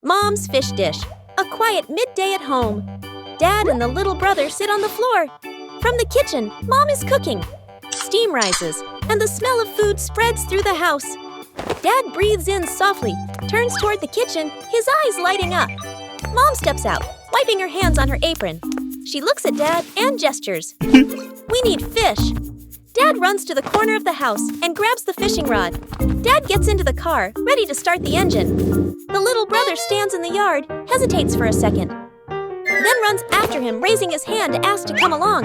Mom's fish dish. A quiet midday at home. Dad and the little brother sit on the floor. From the kitchen, Mom is cooking. Steam rises, and the smell of food spreads through the house. Dad breathes in softly, turns toward the kitchen, his eyes lighting up. Mom steps out, wiping her hands on her apron. She looks at Dad and gestures. We need fish. Dad runs to the corner of the house and grabs the fishing rod. Dad gets into the car, ready to start the engine. The little brother stands in the yard, hesitates for a second, then runs after him, raising his hand to ask to come along.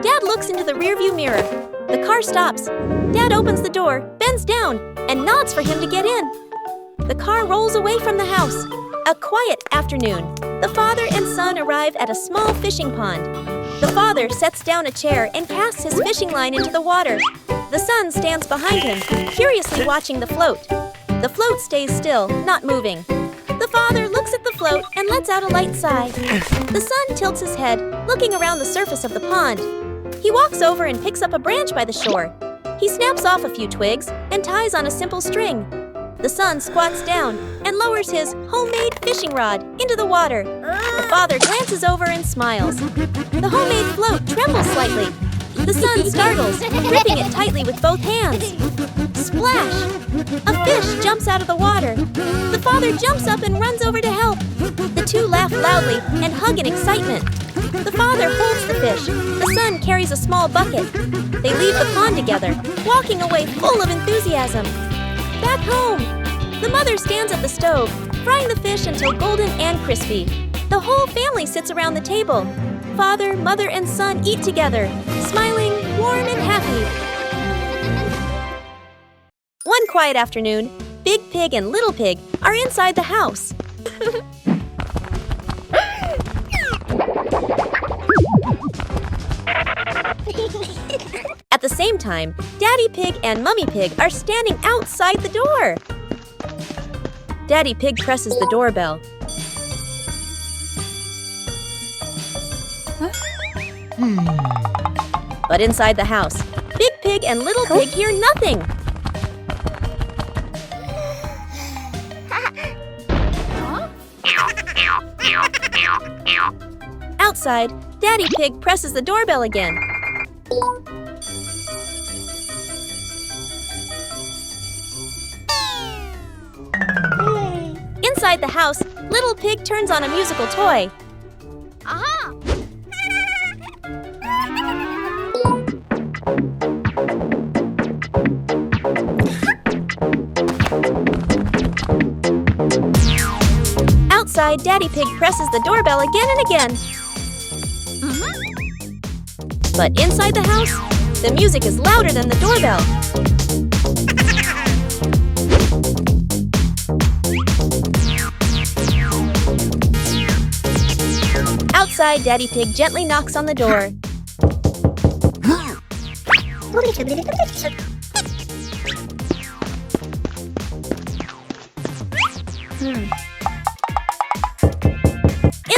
Dad looks into the rearview mirror. The car stops. Dad opens the door, bends down, and nods for him to get in. The car rolls away from the house. A quiet afternoon. The father and son arrive at a small fishing pond. The father sets down a chair and casts his fishing line into the water. The son stands behind him, curiously watching the float. The float stays still, not moving. The father looks at the float and lets out a light sigh. The son tilts his head, looking around the surface of the pond. He walks over and picks up a branch by the shore. He snaps off a few twigs and ties on a simple string. The son squats down and lowers his homemade fishing rod into the water. The father glances over and smiles. The homemade float trembles slightly. The son startles, gripping it tightly with both hands. Splash! A fish jumps out of the water. The father jumps up and runs over to help. The two laugh loudly and hug in excitement. The father holds the fish. The son carries a small bucket. They leave the pond together, walking away full of enthusiasm. Back home, the mother stands at the stove, frying the fish until golden and crispy. The whole family sits around the table. Father, mother, and son eat together, smiling, warm and happy. One quiet afternoon, Big Pig and Little Pig are inside the house. At the same time, Daddy Pig and Mummy Pig are standing outside the door. Daddy Pig presses the doorbell. But inside the house, Big Pig and Little Pig hear nothing. Outside, Daddy Pig presses the doorbell again. Inside the house, Little Pig turns on a musical toy. Aha! Outside, Daddy Pig presses the doorbell again and again. But inside the house, the music is louder than the doorbell. Outside, Daddy Pig gently knocks on the door.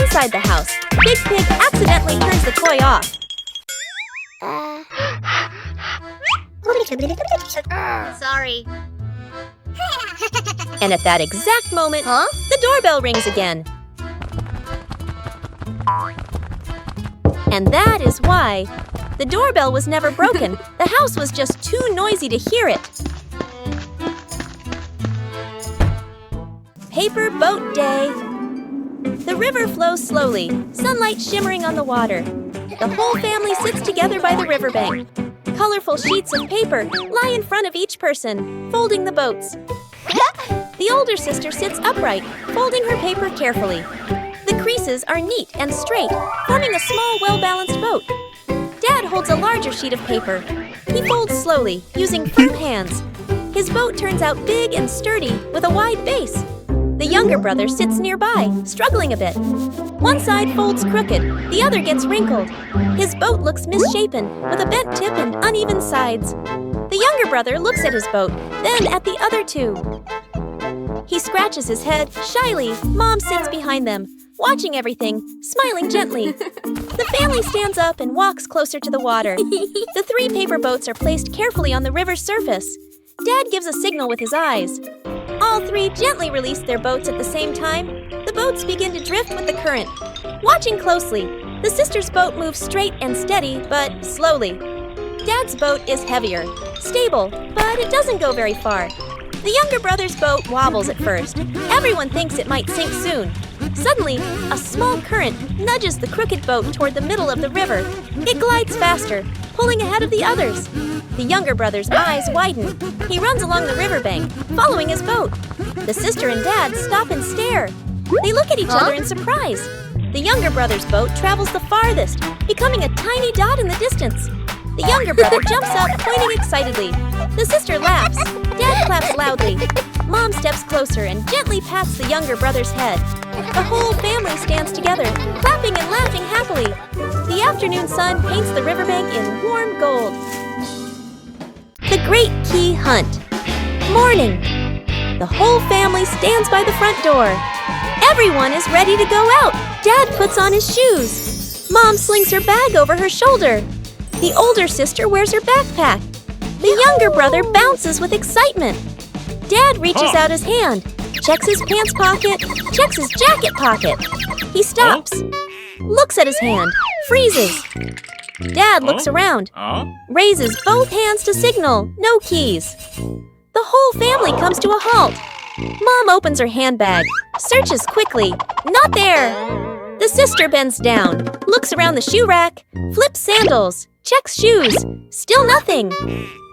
Inside the house, Big Pig accidentally turns the toy off. Sorry. And at that exact moment, the doorbell rings again. And that is why the doorbell was never broken. The house was just too noisy to hear it. Paper boat day. The river flows slowly, sunlight shimmering on the water. The whole family sits together by the riverbank. Colorful sheets of paper lie in front of each person, folding the boats. The older sister sits upright, folding her paper carefully. The creases are neat and straight, forming a small, well-balanced boat. Dad holds a larger sheet of paper. He folds slowly, using firm hands. His boat turns out big and sturdy, with a wide base. The younger brother sits nearby, struggling a bit. One side folds crooked, the other gets wrinkled. His boat looks misshapen, with a bent tip and uneven sides. The younger brother looks at his boat, then at the other two. He scratches his head shyly. Mom sits behind them, watching everything, smiling gently. The family stands up and walks closer to the water. The 3 paper boats are placed carefully on the river's surface. Dad gives a signal with his eyes. All three gently release their boats at the same time. The boats begin to drift with the current. Watching closely, the sisters' boat moves straight and steady, but slowly. Dad's boat is heavier, stable, but it doesn't go very far. The younger brother's boat wobbles at first. Everyone thinks it might sink soon. Suddenly, a small current nudges the crooked boat toward the middle of the river. It glides faster, pulling ahead of the others. The younger brother's eyes widen. He runs along the riverbank, following his boat. The sister and dad stop and stare. They look at each other in surprise. The younger brother's boat travels the farthest, becoming a tiny dot in the distance. The younger brother jumps up, pointing excitedly. The sister laughs. Dad claps loudly. Mom steps closer and gently pats the younger brother's head. The whole family stands together, clapping and laughing happily. The afternoon sun paints the riverbank in warm gold. The Great Key Hunt. Morning. The whole family stands by the front door. Everyone is ready to go out. Dad puts on his shoes. Mom slings her bag over her shoulder. The older sister wears her backpack. The younger brother bounces with excitement. Dad reaches out his hand, checks his pants pocket, checks his jacket pocket. He stops, looks at his hand, freezes. Dad looks around, raises both hands to signal, no keys. The whole family comes to a halt. Mom opens her handbag, searches quickly, not there. The sister bends down, looks around the shoe rack, flips sandals, checks shoes, still nothing.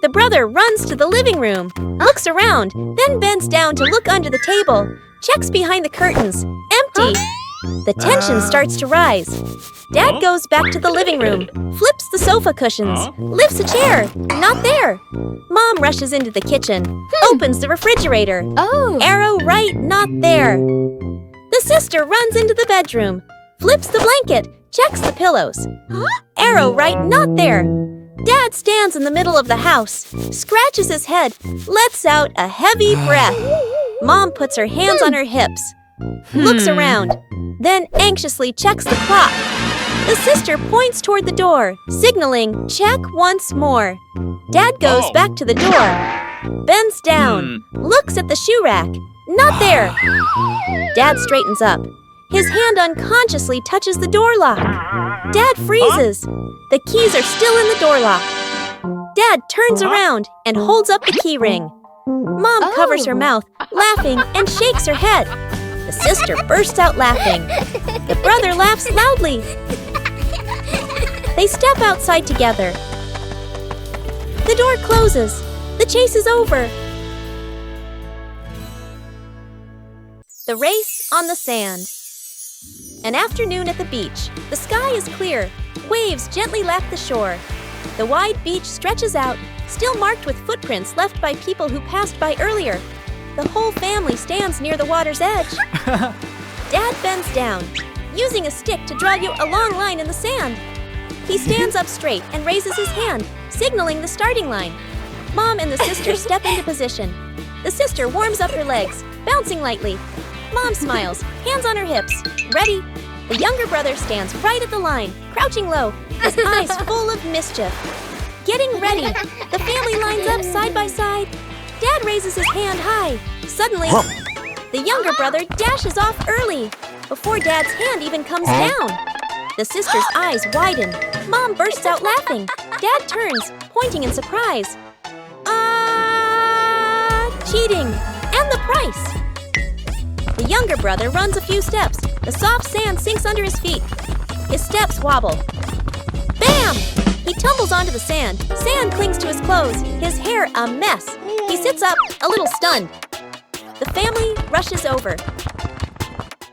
The brother runs to the living room, looks around, then bends down to look under the table, checks behind the curtains, empty. The tension starts to rise. Dad goes back to the living room, flips the sofa cushions, lifts a chair, not there. Mom rushes into the kitchen, opens the refrigerator. Arrow right, not there. The sister runs into the bedroom, flips the blanket, checks the pillows. Arrow right, not there. Dad stands in the middle of the house, scratches his head, lets out a heavy breath. Mom puts her hands on her hips, looks around, then anxiously checks the clock. The sister points toward the door, signaling, check once more. Dad goes back to the door, bends down, looks at the shoe rack. Not there. Dad straightens up. His hand unconsciously touches the door lock. Dad freezes. The keys are still in the door lock. Dad turns around and holds up the key ring. Mom covers her mouth, laughing, and shakes her head. The sister bursts out laughing. The brother laughs loudly. They step outside together. The door closes. The chase is over. The race on the sand. An afternoon at the beach. The sky is clear. Waves gently lap the shore. The wide beach stretches out, still marked with footprints left by people who passed by earlier. The whole family stands near the water's edge. Dad bends down, using a stick to draw a long line in the sand. He stands up straight and raises his hand, signaling the starting line. Mom and the sister step into position. The sister warms up her legs, bouncing lightly. Mom smiles, hands on her hips. Ready? The younger brother stands right at the line, crouching low, his eyes full of mischief. Getting ready, the family lines up side by side. Dad raises his hand high. Suddenly, the younger brother dashes off early, before Dad's hand even comes down. The sister's eyes widen. Mom bursts out laughing. Dad turns, pointing in surprise. Cheating! And the price! The younger brother runs a few steps. The soft sand sinks under his feet. His steps wobble. Bam! He tumbles onto the sand. Sand clings to his clothes, his hair a mess. He sits up, a little stunned. The family rushes over.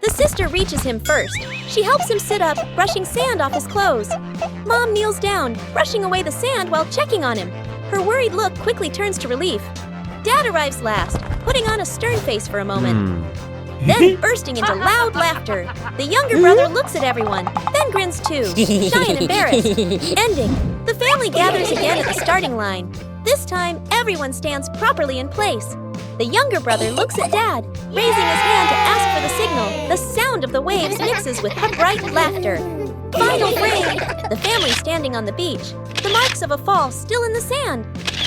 The sister reaches him first. She helps him sit up, brushing sand off his clothes. Mom kneels down, brushing away the sand while checking on him. Her worried look quickly turns to relief. Dad arrives last, putting on a stern face for a moment. Then bursting into loud laughter. The younger brother looks at everyone, then grins too, shy and embarrassed. Ending. The family gathers again at the starting line. This time, everyone stands properly in place. The younger brother looks at Dad, raising his hand to ask for the signal. The sound of the waves mixes with bright laughter. Final frame. The family standing on the beach. The marks of a fall still in the sand,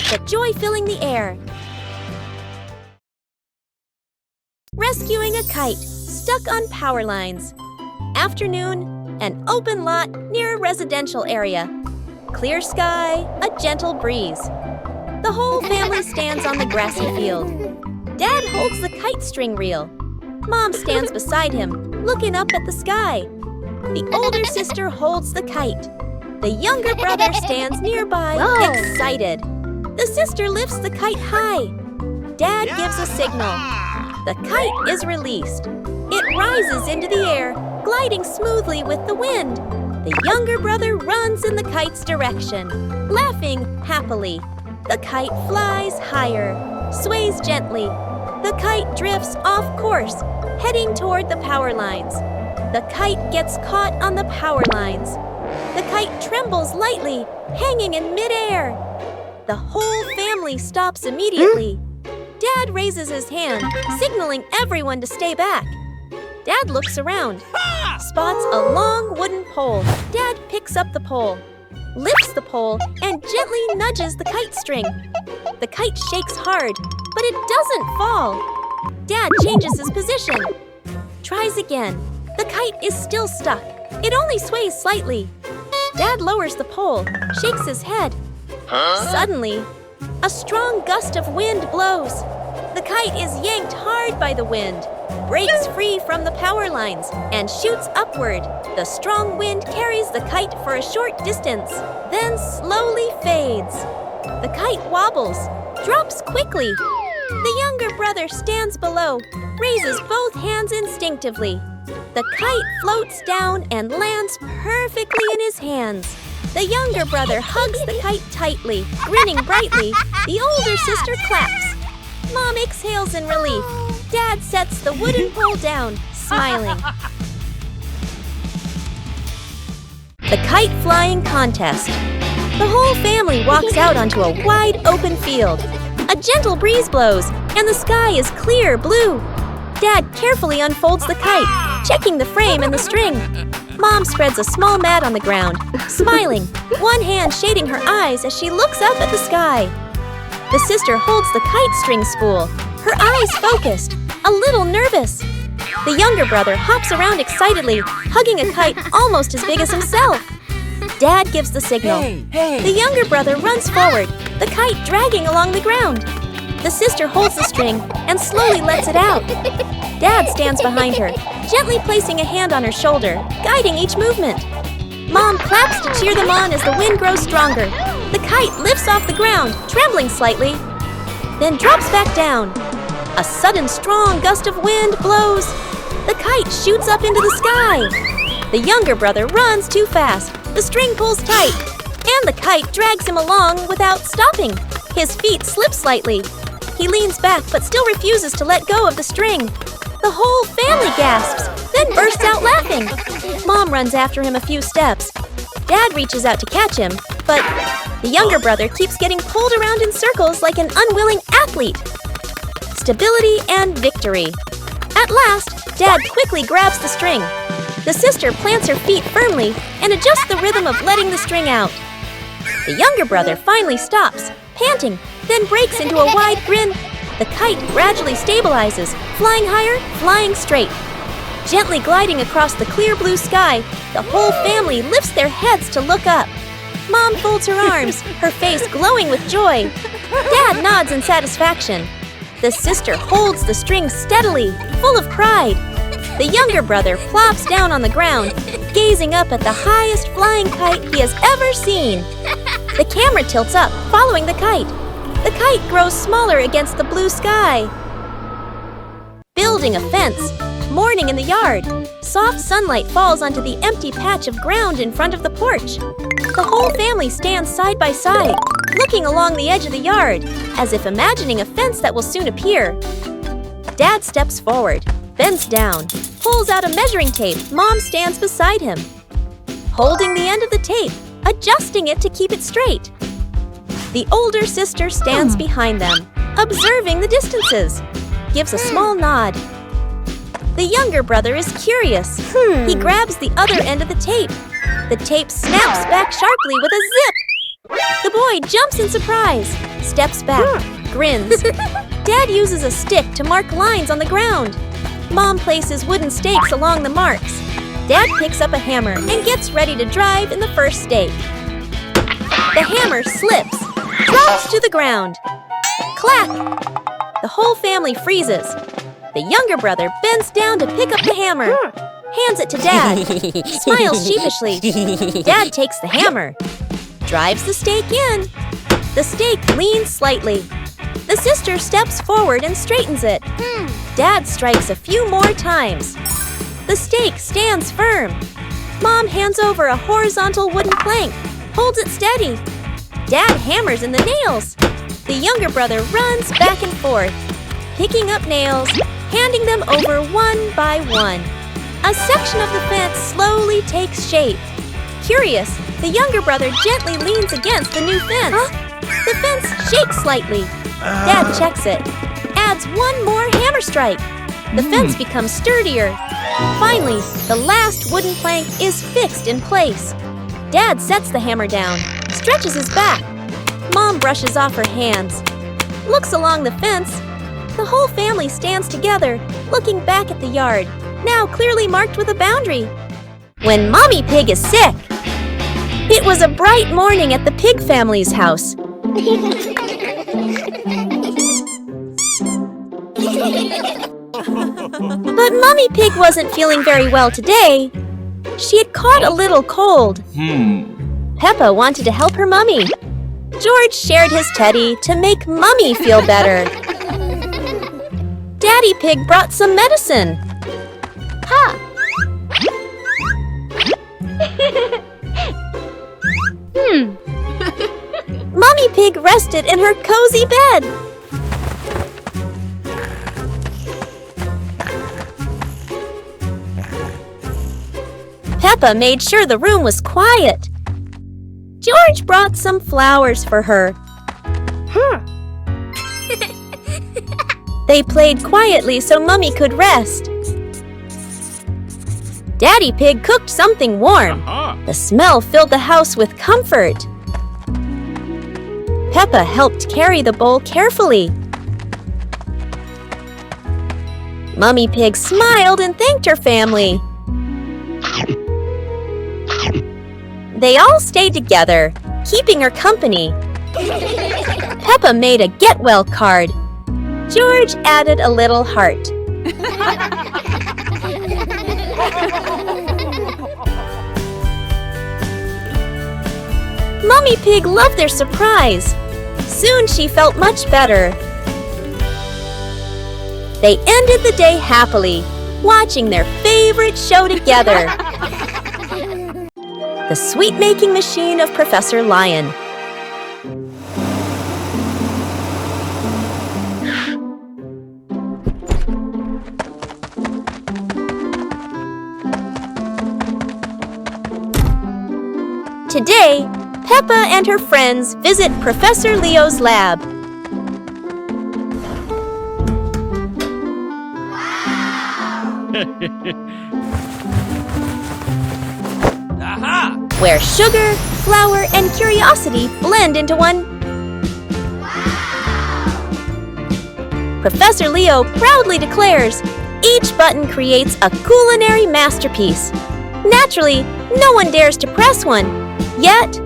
but joy filling the air. rescuing a kite stuck on power lines. Afternoon, an open lot near a residential area. Clear sky, a gentle breeze. The whole family stands on the grassy field. Dad holds the kite string reel. Mom stands beside him, looking up at the sky. The older sister holds the kite. The younger brother stands nearby, excited. The sister lifts the kite high. Dad gives a signal. The kite is released. It rises into the air, gliding smoothly with the wind. The younger brother runs in the kite's direction, laughing happily. The kite flies higher, sways gently. The kite drifts off course, heading toward the power lines. The kite gets caught on the power lines. The kite trembles lightly, hanging in midair. The whole family stops immediately. Dad raises his hand, signaling everyone to stay back. Dad looks around, spots a long wooden pole. Dad picks up the pole, lifts the pole, and gently nudges the kite string. The kite shakes hard, but it doesn't fall. Dad changes his position. Tries again. The kite is still stuck. It only sways slightly. Dad lowers the pole, shakes his head. Suddenly, a strong gust of wind blows. The kite is yanked hard by the wind, breaks free from the power lines, and shoots upward. The strong wind carries the kite for a short distance, then slowly fades. The kite wobbles, drops quickly. The younger brother stands below, raises both hands instinctively. The kite floats down and lands perfectly in his hands. The younger brother hugs the kite tightly, grinning brightly. The older sister claps. Mom exhales in relief. Dad sets the wooden pole down, smiling. The kite flying contest. The whole family walks out onto a wide open field. A gentle breeze blows, and the sky is clear blue. Dad carefully unfolds the kite, checking the frame and the string. Mom spreads a small mat on the ground, smiling, one hand shading her eyes as she looks up at the sky. The sister holds the kite string spool, her eyes focused, a little nervous. The younger brother hops around excitedly, hugging a kite almost as big as himself. Dad gives the signal. The younger brother runs forward, the kite dragging along the ground. The sister holds the string and slowly lets it out. Dad stands behind her, gently placing a hand on her shoulder, guiding each movement. Mom claps to cheer them on as the wind grows stronger. The kite lifts off the ground, trembling slightly, then drops back down. A sudden strong gust of wind blows. The kite shoots up into the sky. The younger brother runs too fast. The string pulls tight, and the kite drags him along without stopping. His feet slip slightly. He leans back but still refuses to let go of the string. The whole family gasps, then bursts out laughing. Mom runs after him a few steps. Dad reaches out to catch him, but the younger brother keeps getting pulled around in circles like an unwilling athlete. Stability and victory. At last, Dad quickly grabs the string. The sister plants her feet firmly and adjusts the rhythm of letting the string out. The younger brother finally stops, panting, then breaks into a wide grin. The kite gradually stabilizes, flying higher, flying straight. Gently gliding across the clear blue sky, the whole family lifts their heads to look up. Mom folds her arms, her face glowing with joy. Dad nods in satisfaction. The sister holds the string steadily, full of pride. The younger brother plops down on the ground, gazing up at the highest flying kite he has ever seen. The camera tilts up, following the kite. The kite grows smaller against the blue sky. Building a fence. Morning in the yard. Soft sunlight falls onto the empty patch of ground in front of the porch. The whole family stands side by side, looking along the edge of the yard, as if imagining a fence that will soon appear. Dad steps forward, bends down, pulls out a measuring tape. Mom stands beside him, holding the end of the tape, adjusting it to keep it straight. The older sister stands behind them, observing the distances, gives a small nod. The younger brother is curious. He grabs the other end of the tape. The tape snaps back sharply with a zip. The boy jumps in surprise, steps back, grins. Dad uses a stick to mark lines on the ground. Mom places wooden stakes along the marks. Dad picks up a hammer and gets ready to drive in the first stake. The hammer slips, drops to the ground. Clack! The whole family freezes. The younger brother bends down to pick up the hammer. Hands it to Dad. Smiles sheepishly. Dad takes the hammer. Drives the stake in. The stake leans slightly. The sister steps forward and straightens it. Dad strikes a few more times. The stake stands firm. Mom hands over a horizontal wooden plank, holds it steady. Dad hammers in the nails. The younger brother runs back and forth, picking up nails, handing them over one by one. A section of the fence slowly takes shape. Curious, the younger brother gently leans against the new fence. The fence shakes slightly. Dad checks it, adds one more hammer strike. The fence becomes sturdier. Finally, the last wooden plank is fixed in place. Dad sets the hammer down, stretches his back. Mom brushes off her hands, looks along the fence. The whole family stands together, looking back at the yard, now clearly marked with a boundary. When Mommy Pig is sick. It was a bright morning at the Pig family's house. But Mommy Pig wasn't feeling very well today. She had caught a little cold. Peppa wanted to help her mummy. George shared his teddy to make Mummy feel better. Daddy Pig brought some medicine. Mummy Pig rested in her cozy bed. Peppa made sure the room was quiet. George brought some flowers for her. They played quietly so Mummy could rest. Daddy Pig cooked something warm. The smell filled the house with comfort. Peppa helped carry the bowl carefully. Mummy Pig smiled and thanked her family. They all stayed together, keeping her company. Peppa made a get well card. George added a little heart. Mummy Pig loved their surprise. Soon she felt much better. They ended the day happily, watching their favorite show together. The sweet-making machine of Professor Lion. Today, Peppa and her friends visit Professor Leo's lab. Where sugar, flour, and curiosity blend into one. Professor Leo proudly declares, each button creates a culinary masterpiece. Naturally, no one dares to press one, yet...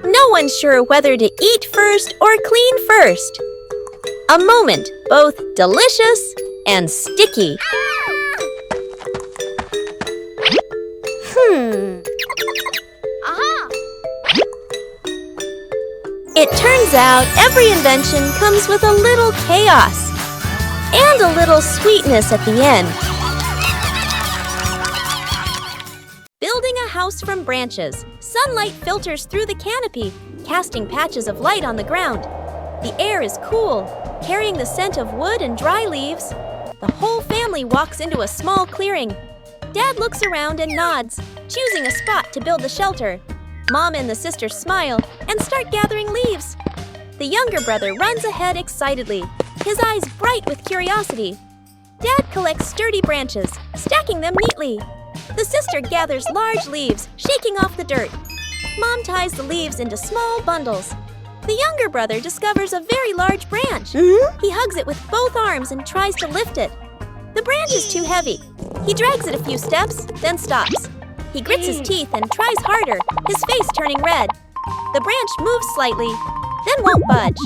No one's sure whether to eat first or clean first. A moment both delicious and sticky. It turns out every invention comes with a little chaos and a little sweetness at the end. Building a house from branches, sunlight filters through the canopy, casting patches of light on the ground. The air is cool, carrying the scent of wood and dry leaves. The whole family walks into a small clearing. Dad looks around and nods, choosing a spot to build the shelter. Mom and the sister smile and start gathering leaves. The younger brother runs ahead excitedly, his eyes bright with curiosity. Dad collects sturdy branches, stacking them neatly. The sister gathers large leaves, shaking off the dirt. Mom ties the leaves into small bundles. The younger brother discovers a very large branch. He hugs it with both arms and tries to lift it. The branch is too heavy. He drags it a few steps, then stops. He grits his teeth and tries harder, his face turning red. The branch moves slightly, then won't budge.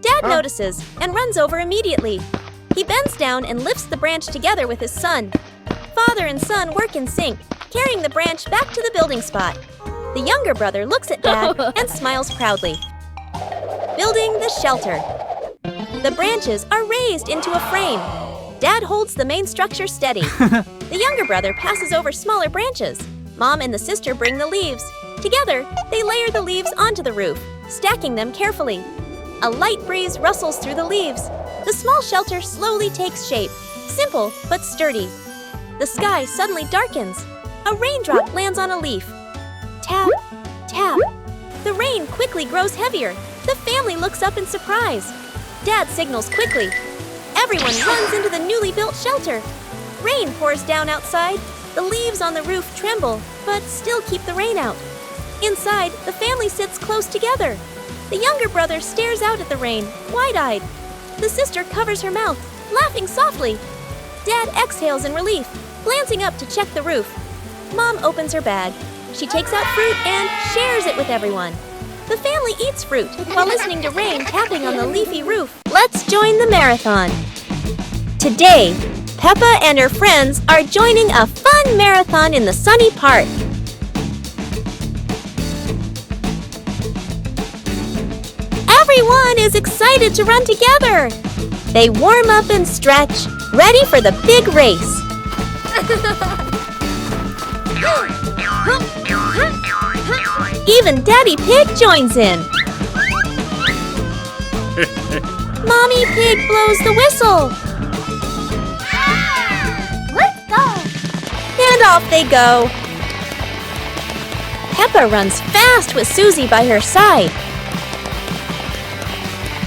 Dad notices and runs over immediately. He bends down and lifts the branch together with his son. Father and son work in sync, carrying the branch back to the building spot. The younger brother looks at Dad and smiles proudly. Building the shelter. The branches are raised into a frame. Dad holds the main structure steady. The younger brother passes over smaller branches. Mom and the sister bring the leaves. Together, they layer the leaves onto the roof, stacking them carefully. A light breeze rustles through the leaves. The small shelter slowly takes shape, simple but sturdy. The sky suddenly darkens. A raindrop lands on a leaf. Tap, tap. The rain quickly grows heavier. The family looks up in surprise. Dad signals quickly. Everyone runs into the newly built shelter. Rain pours down outside. The leaves on the roof tremble, but still keep the rain out. Inside, the family sits close together. The younger brother stares out at the rain, wide-eyed. The sister covers her mouth, laughing softly. Dad exhales in relief, glancing up to check the roof. Mom opens her bag. She takes out fruit and shares it with everyone. The family eats fruit while listening to rain tapping on the leafy roof. Let's join the marathon. Today, Peppa and her friends are joining a fun marathon in the sunny park. Everyone is excited to run together. They warm up and stretch, ready for the big race. Even Daddy Pig joins in. Mommy Pig blows the whistle. Let's go. And off they go. Peppa runs fast with Susie by her side.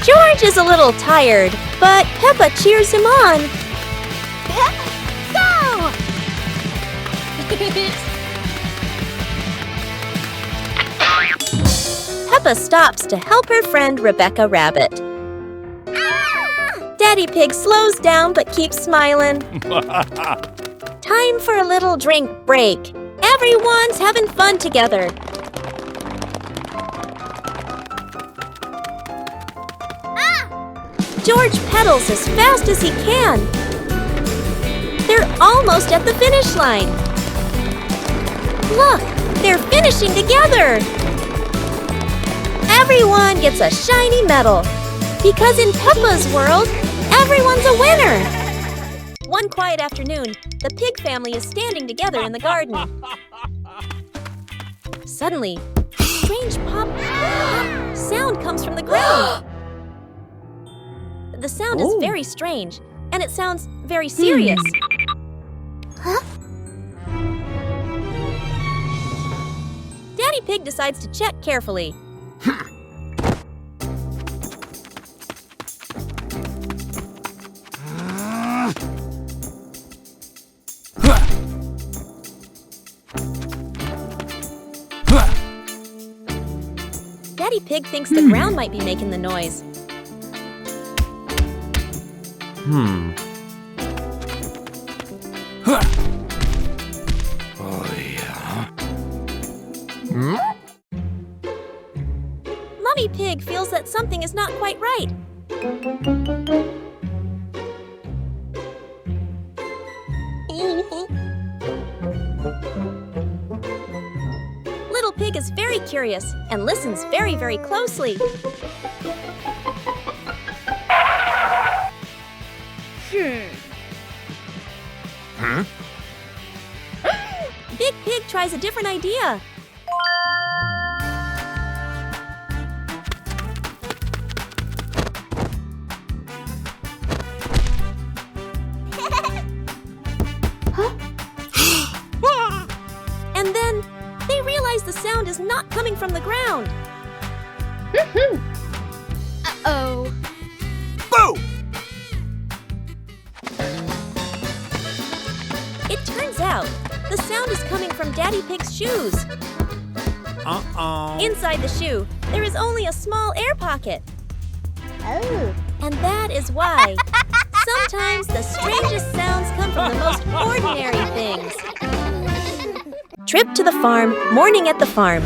George is a little tired, but Peppa cheers him on. Go! Peppa stops to help her friend Rebecca Rabbit. Daddy Pig slows down but keeps smiling. Time for a little drink break. Everyone's having fun together. George pedals as fast as he can. They're almost at the finish line. Look, they're finishing together. Everyone gets a shiny medal. Because in Peppa's world, everyone's a winner. One quiet afternoon, the pig family is standing together in the garden. Suddenly, a strange pop sound comes from the ground. The sound is very strange, and it sounds very serious. Daddy Pig decides to check carefully. Daddy Pig thinks the ground might be making the noise. Oh, yeah. Mummy Pig feels that something is not quite right. Little Pig is very curious and listens very, very closely. Big Pig tries a different idea. And then they realize the sound is not coming Daddy Pig's shoes. Uh-oh. Inside the shoe, there is only a small air pocket. Oh. And that is why sometimes the strangest sounds come from the most ordinary things. Trip to the farm, morning at the farm.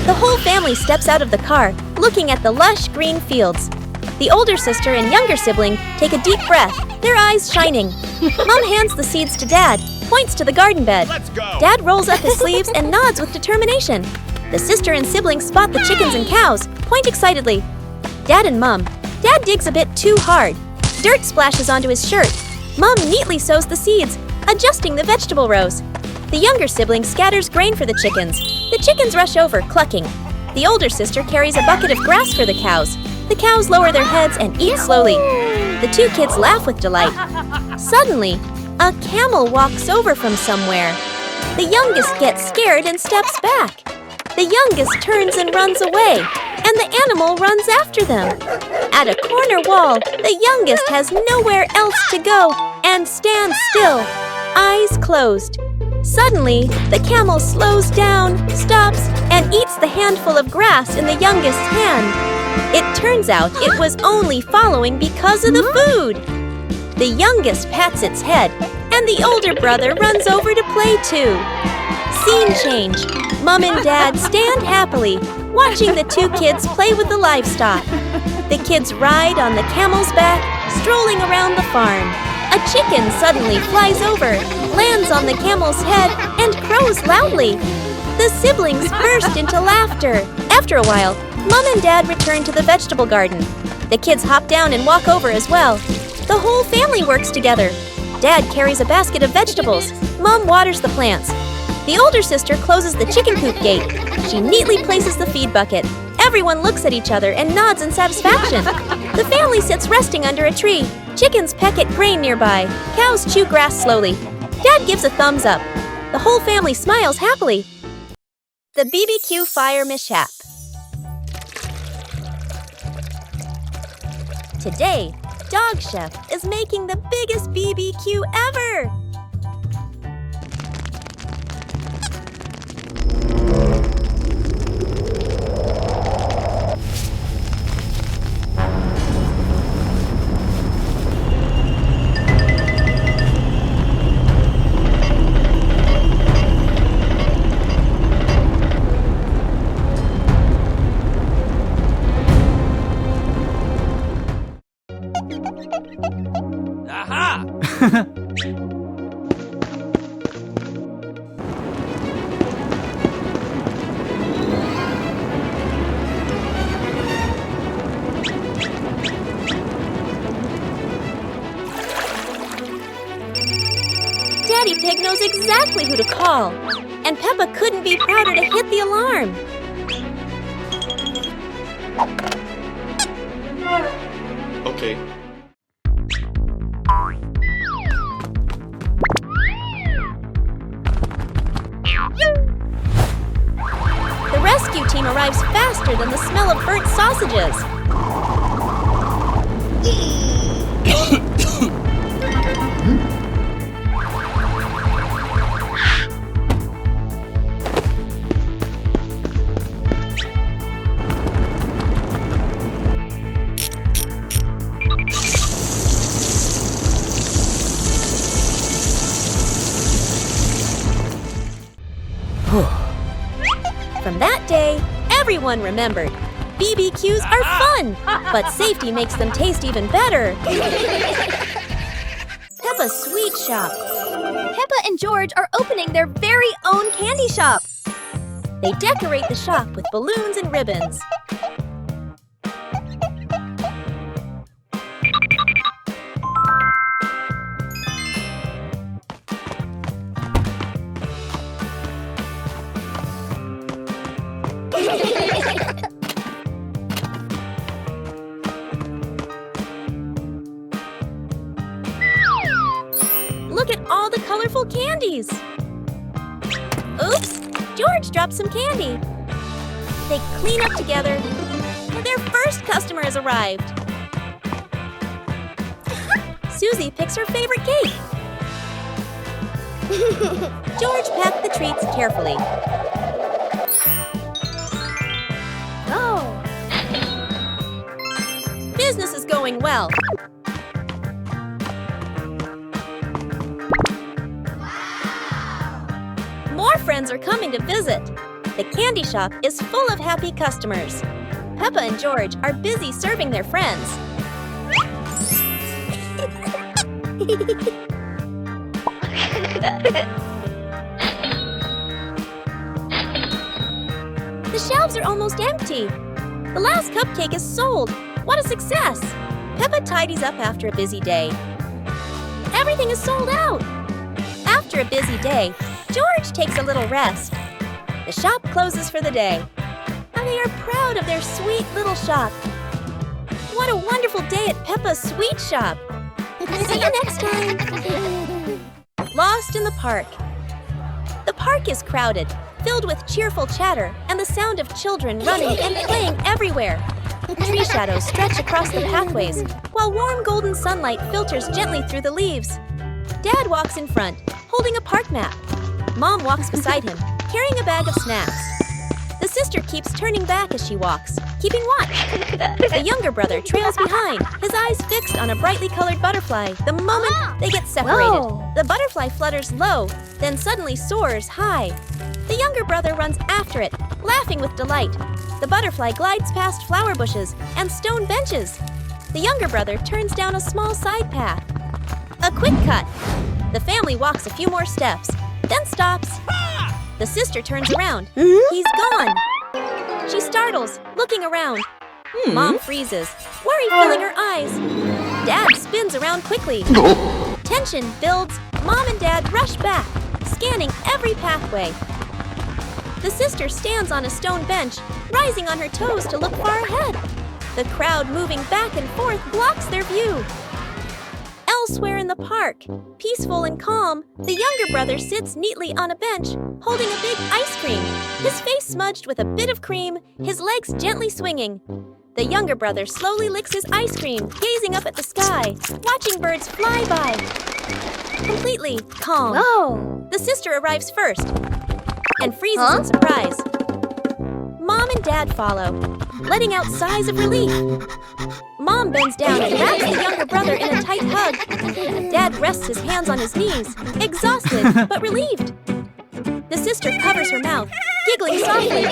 The whole family steps out of the car, looking at the lush green fields. The older sister and younger sibling take a deep breath, their eyes shining. Mom hands the seeds to Dad, points to the garden bed. Let's go. Dad rolls up his sleeves and nods with determination. The sister and siblings spot the chickens and cows, point excitedly. Dad and Mom. Dad digs a bit too hard. Dirt splashes onto his shirt. Mom neatly sows the seeds, adjusting the vegetable rows. The younger sibling scatters grain for the chickens. The chickens rush over, clucking. The older sister carries a bucket of grass for the cows. The cows lower their heads and eat slowly. The two kids laugh with delight. Suddenly, a camel walks over from somewhere. The youngest gets scared and steps back. The youngest turns and runs away, and the animal runs after them. At a corner wall, the youngest has nowhere else to go and stands still, eyes closed. Suddenly, the camel slows down, stops, and eats the handful of grass in the youngest's hand. It turns out it was only following because of the food. The youngest pats its head, and the older brother runs over to play too. Scene change. Mom and Dad stand happily, watching the two kids play with the livestock. The kids ride on the camel's back, strolling around the farm. A chicken suddenly flies over, lands on the camel's head, and crows loudly. The siblings burst into laughter. After a while, Mom and Dad return to the vegetable garden. The kids hop down and walk over as well. The whole family works together. Dad carries a basket of vegetables. Mom waters the plants. The older sister closes the chicken coop gate. She neatly places the feed bucket. Everyone looks at each other and nods in satisfaction. The family sits resting under a tree. Chickens peck at grain nearby. Cows chew grass slowly. Dad gives a thumbs up. The whole family smiles happily. The BBQ fire mishap. Today, Dog Chef is making the biggest BBQ ever! Aha! Daddy Pig knows exactly who to call, and Peppa couldn't be prouder to hit the alarm. Okay. The rescue team arrives faster than the smell of burnt sausages. From that day, everyone remembered. BBQs are fun, but safety makes them taste even better. Peppa's Sweet Shop. Peppa and George are opening their very own candy shop. They decorate the shop with balloons and ribbons. Look at all the colorful candies! Oops! George dropped some candy. They clean up together, and their first customer has arrived. Susie picks her favorite cake. George packed the treats carefully. Oh. Business is going well. More friends are coming to visit. The candy shop is full of happy customers. Peppa and George are busy serving their friends. The shelves are almost empty. The last cupcake is sold. What a success! Peppa tidies up after a busy day. Everything is sold out. After a busy day, George takes a little rest. The shop closes for the day. And they are proud of their sweet little shop. What a wonderful day at Peppa's Sweet Shop. See you next time. Lost in the park. The park is crowded, filled with cheerful chatter and the sound of children running and playing everywhere. Tree shadows stretch across the pathways, while warm golden sunlight filters gently through the leaves. Dad walks in front, holding a park map. Mom walks beside him, carrying a bag of snacks. The sister keeps turning back as she walks, keeping watch. The younger brother trails behind, his eyes fixed on a brightly colored butterfly the moment they get separated. Whoa. The butterfly flutters low, then suddenly soars high. The younger brother runs after it, laughing with delight. The butterfly glides past flower bushes and stone benches. The younger brother turns down a small side path. A quick cut. The family walks a few more steps, then stops. The sister turns around. He's gone. She startles, looking around. Mom freezes, worry filling her eyes. Dad spins around quickly. Tension builds. Mom and Dad rush back, scanning every pathway. The sister stands on a stone bench, rising on her toes to look far ahead. The crowd moving back and forth blocks their view. Elsewhere in the park, peaceful and calm, the younger brother sits neatly on a bench, holding a big ice cream, his face smudged with a bit of cream, his legs gently swinging. The younger brother slowly licks his ice cream, gazing up at the sky, watching birds fly by. Completely calm. Whoa. The sister arrives first and freezes in surprise. Mom and Dad follow, letting out sighs of relief. Mom bends down and wraps the younger brother in a tight hug. Dad rests his hands on his knees, exhausted but relieved. The sister covers her mouth, giggling softly.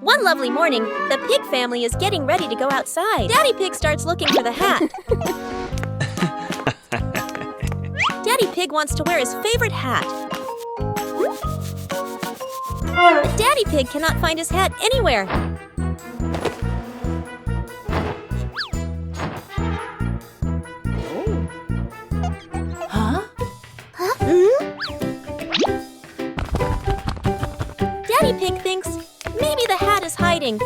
One lovely morning, the Pig family is getting ready to go outside. Daddy Pig starts looking for the hat. Daddy Pig wants to wear his favorite hat. But Daddy Pig cannot find his hat anywhere. Daddy Pig thinks maybe the hat is hiding.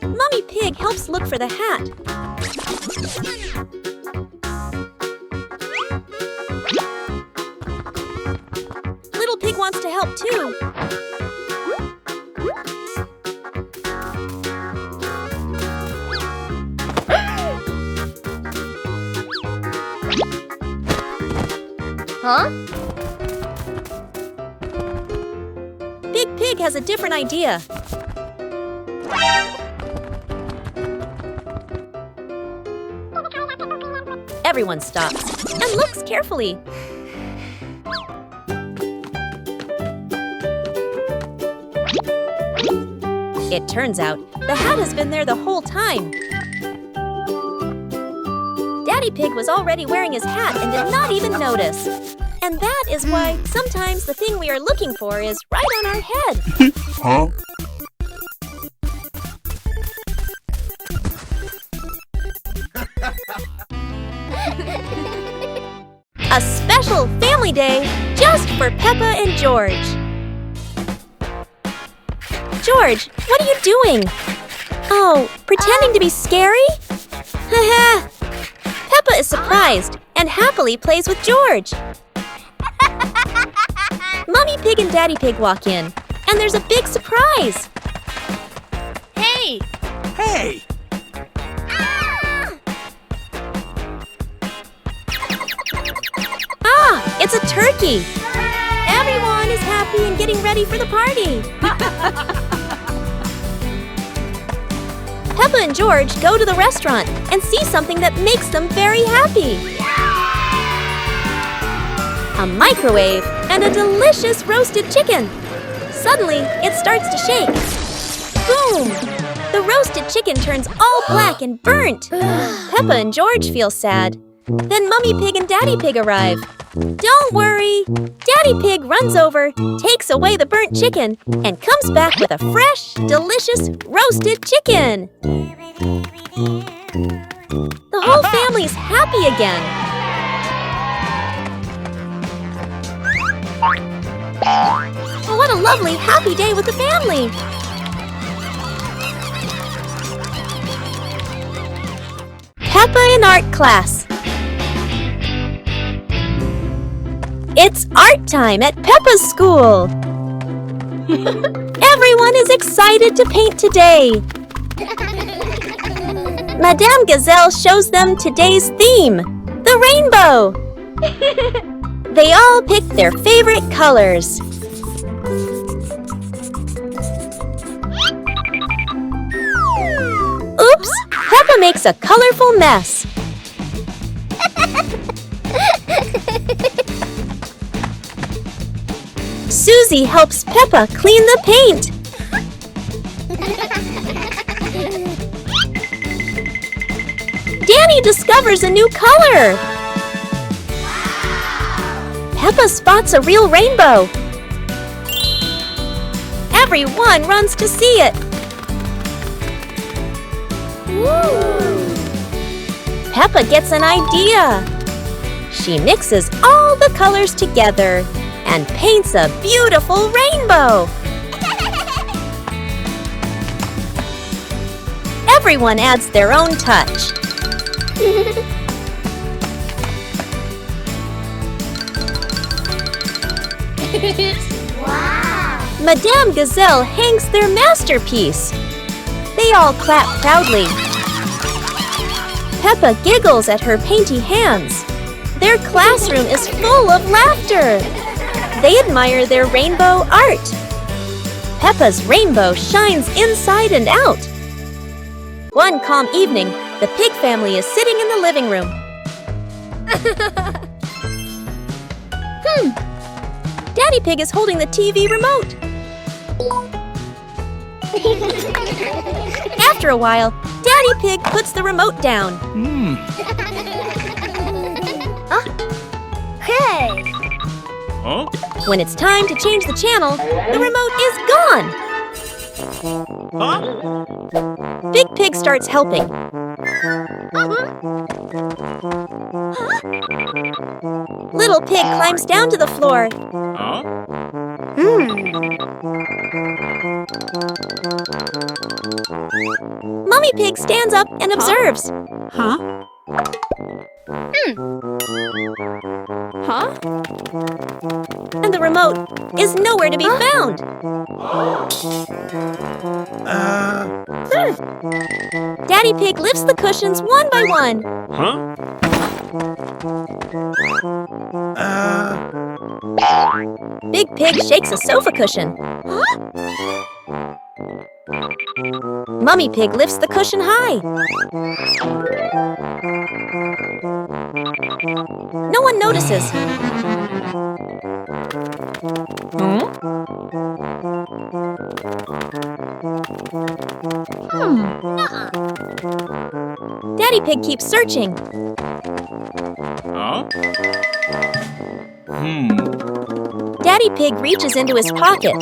Mummy Pig helps look for the hat. Little Pig wants to help too. Big Pig has a different idea. Everyone stops and looks carefully. It turns out the hat has been there the whole time. Daddy Pig was already wearing his hat and did not even notice. And that is why sometimes the thing we are looking for is right on our head. Huh? A special family day just for Peppa and George. George, what are you doing? Oh, pretending to be scary? Haha! Peppa is surprised and happily plays with George. Mommy Pig and Daddy Pig walk in, and there's a big surprise. Hey! Hey! Ah, it's a turkey. Everyone is happy and getting ready for the party. Peppa and George go to the restaurant and see something that makes them very happy. A microwave and a delicious roasted chicken. Suddenly, it starts to shake. Boom! The roasted chicken turns all black and burnt. Peppa and George feel sad. Then Mummy Pig and Daddy Pig arrive. Don't worry! Daddy Pig runs over, takes away the burnt chicken, and comes back with a fresh, delicious roasted chicken. The whole family's happy again. Oh, what a lovely, happy day with the family! Peppa in art class. It's art time at Peppa's school. Everyone is excited to paint today. Madame Gazelle shows them today's theme, the rainbow. They all pick their favorite colors. Oops! Peppa makes a colorful mess. Susie helps Peppa clean the paint. Danny discovers a new color. Peppa spots a real rainbow. Everyone runs to see it. Peppa gets an idea. She mixes all the colors together and paints a beautiful rainbow. Everyone adds their own touch. Wow! Madame Gazelle hangs their masterpiece. They all clap proudly. Peppa giggles at her painty hands. Their classroom is full of laughter. They admire their rainbow art. Peppa's rainbow shines inside and out. One calm evening, the pig family is sitting in the living room. Daddy Pig is holding the TV remote. After a while, Daddy Pig puts the remote down. Hey! Huh? When it's time to change the channel, the remote is gone. Huh? Big Pig starts helping. Little Pig climbs down to the floor. Huh? Mummy Pig stands up and observes. Huh? Huh? And the remote is nowhere to be found. Daddy Pig lifts the cushions one by one. Huh? Big Pig shakes a sofa cushion. Mummy Pig lifts the cushion high. No one notices. Daddy Pig keeps searching. Huh? Daddy Pig reaches into his pocket.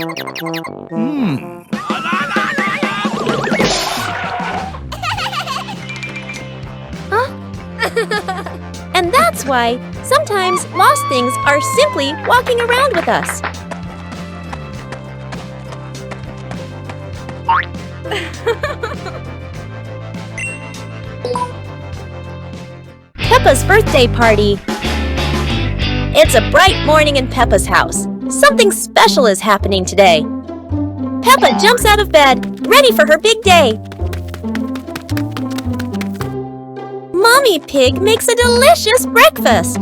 And that's why sometimes lost things are simply walking around with us. Peppa's birthday party. It's a bright morning in Peppa's house. Something special is happening today. Peppa jumps out of bed, ready for her big day. Mommy Pig makes a delicious breakfast.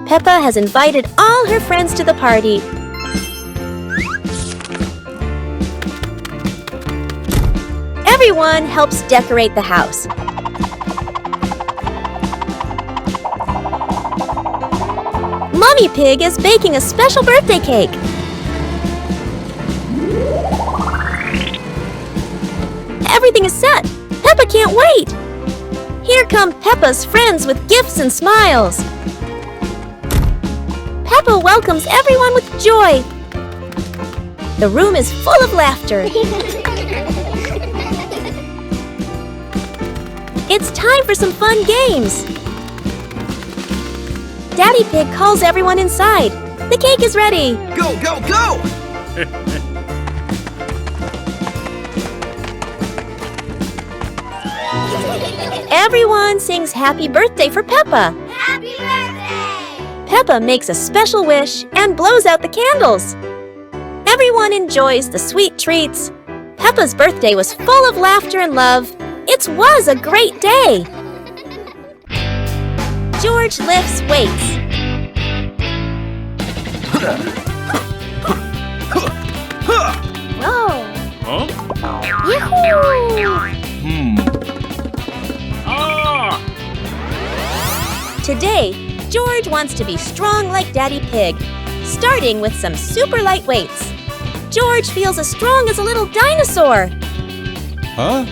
Peppa has invited all her friends to the party. Everyone helps decorate the house. Mommy Pig is baking a special birthday cake. Everything is set. Peppa can't wait. Here come Peppa's friends with gifts and smiles. Peppa welcomes everyone with joy. The room is full of laughter. It's time for some fun games. Daddy Pig calls everyone inside. The cake is ready. Go, go, go! Everyone sings happy birthday for Peppa. Happy birthday! Peppa makes a special wish and blows out the candles. Everyone enjoys the sweet treats. Peppa's birthday was full of laughter and love. It was a great day. George lifts weights. Whoa! Huh? Yahoo! Ah! Today, George wants to be strong like Daddy Pig, starting with some super light weights. George feels as strong as a little dinosaur. Huh?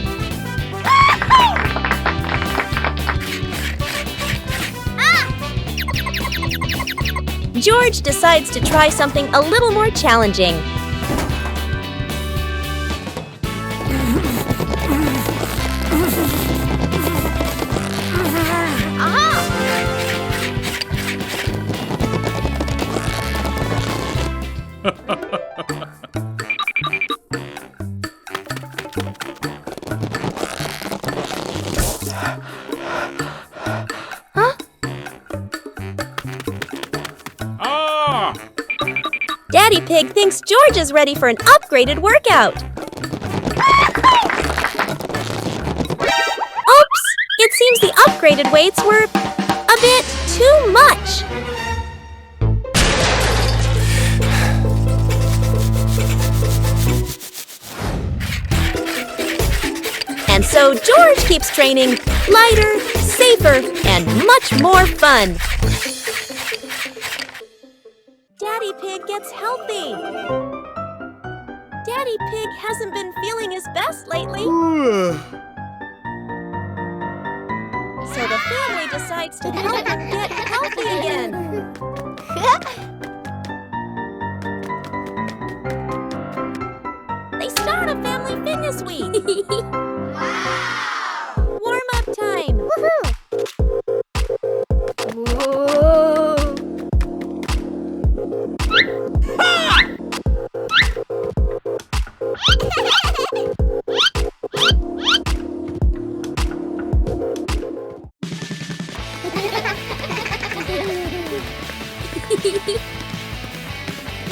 George decides to try something a little more challenging. Daddy Pig thinks George is ready for an upgraded workout. Oops! It seems the upgraded weights were a bit too much. And so George keeps training lighter, safer, and much more fun. Daddy Pig gets healthy. Daddy Pig hasn't been feeling his best lately. So the family decides to help him get healthy again. They start a family fitness week. Wow! Warm-up time. Woohoo!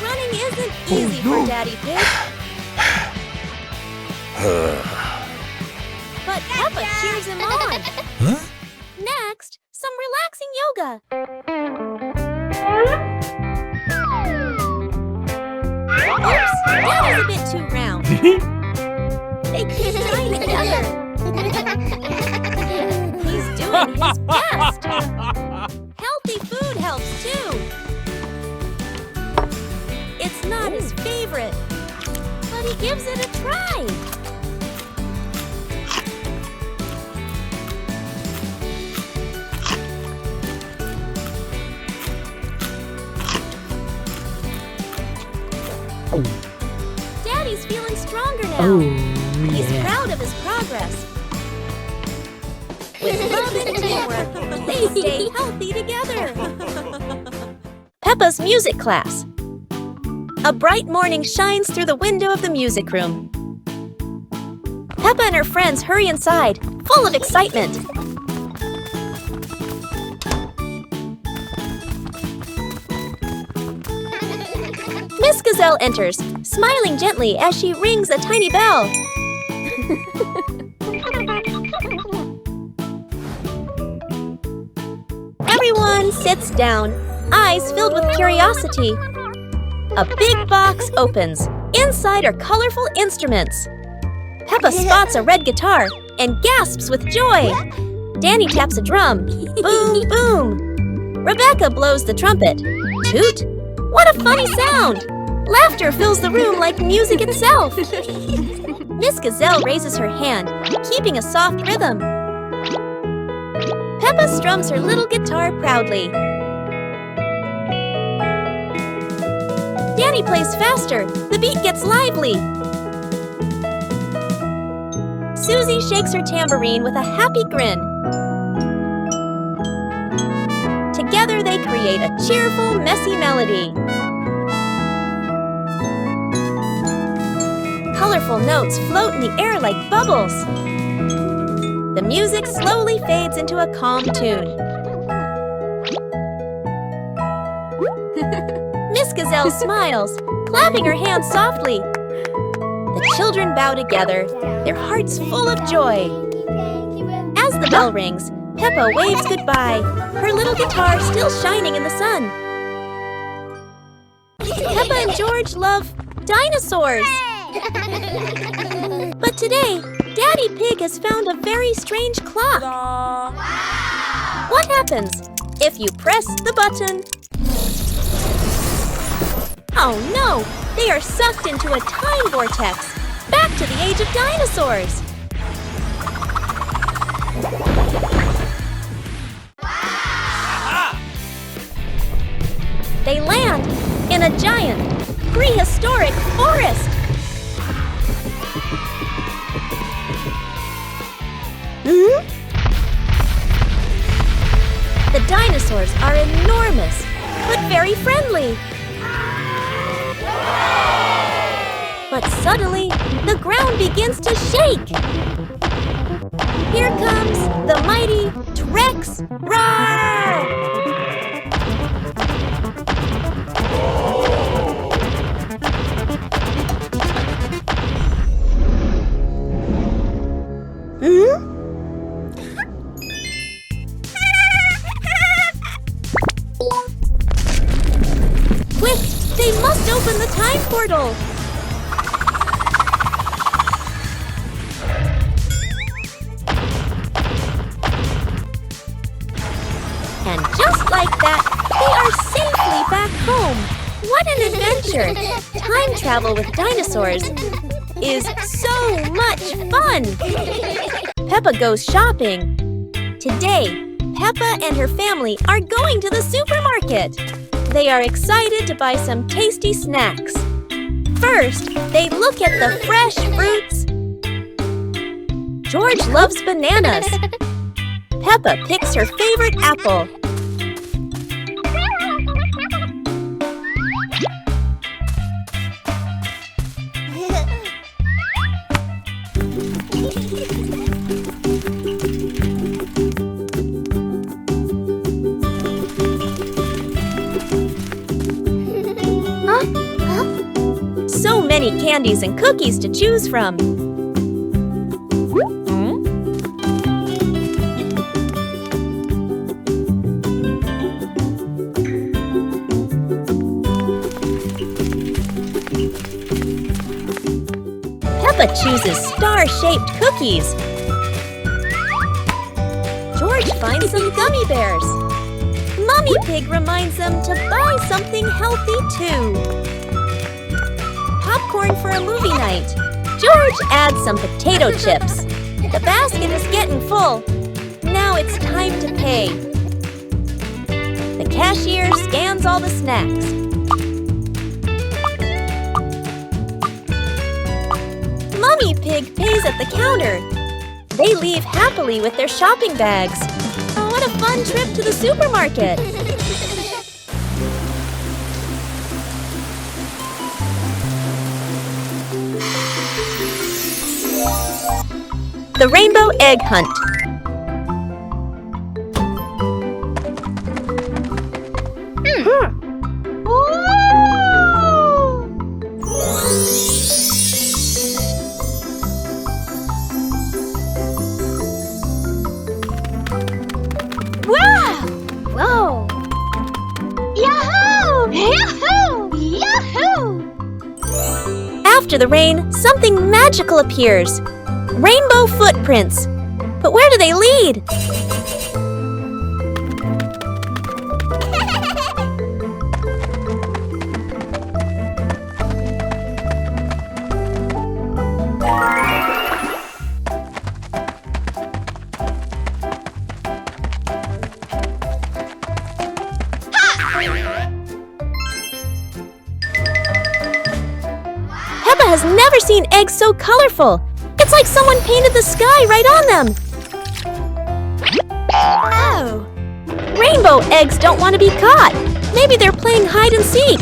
Running isn't easy for Daddy Pig. But Peppa cheers him on. Huh? Next, some relaxing yoga. Oops, that is a bit too round. They keep trying together. He's doing his best. Healthy food helps too. It's not his favorite, but he gives it a try. Daddy's feeling stronger now. He's proud of his progress. With love and teamwork, they stay healthy together. Peppa's music class. A bright morning shines through the window of the music room. Peppa and her friends hurry inside, full of excitement. Miss Gazelle enters, smiling gently as she rings a tiny bell. Everyone sits down, eyes filled with curiosity. A big box opens. Inside are colorful instruments. Peppa spots a red guitar and gasps with joy. Danny taps a drum. Boom, boom. Rebecca blows the trumpet. Toot. What a funny sound! Laughter fills the room like music itself. Miss Gazelle raises her hand, keeping a soft rhythm. Peppa strums her little guitar proudly. Danny plays faster. The beat gets lively. Susie shakes her tambourine with a happy grin. Together they create a cheerful, messy melody. Colorful notes float in the air like bubbles. The music slowly fades into a calm tune. Miss Gazelle smiles, clapping her hands softly. The children bow together, their hearts full of joy. As the bell rings, Peppa waves goodbye, her little guitar still shining in the sun. Peppa and George love dinosaurs. But today, Daddy Pig has found a very strange clock. What happens if you press the button? Oh no! They are sucked into a time vortex, back to the age of dinosaurs. They land in a giant, prehistoric forest. The dinosaurs are enormous, but very friendly. But suddenly, the ground begins to shake. Here comes the mighty T-Rex. Roar! Quick! They must open the time portal! And just like that, they are safely back home! What an adventure! Time travel with dinosaurs is so much fun! Peppa goes shopping. Today, Peppa and her family are going to the supermarket. They are excited to buy some tasty snacks. First, they look at the fresh fruits. George loves bananas. Peppa picks her favorite apple. So many candies and cookies to choose from. Peppa chooses star-shaped cookies. George finds some gummy bears. Mummy Pig reminds them to buy something healthy too. Popcorn for a movie night. George adds some potato chips. The basket is getting full. Now it's time to pay. The cashier scans all the snacks. Mummy Pig pays at the counter. They leave happily with their shopping bags. Oh, what a fun trip to the supermarket! The Rainbow Egg Hunt. Wow! Whoa! Yahoo! Yahoo! Yahoo! After the rain, something magical appears. Rainbow footprints. But where do they lead? Peppa has never seen eggs so colorful. It's like someone painted the sky right on them. Oh. Rainbow eggs don't want to be caught. Maybe they're playing hide and seek.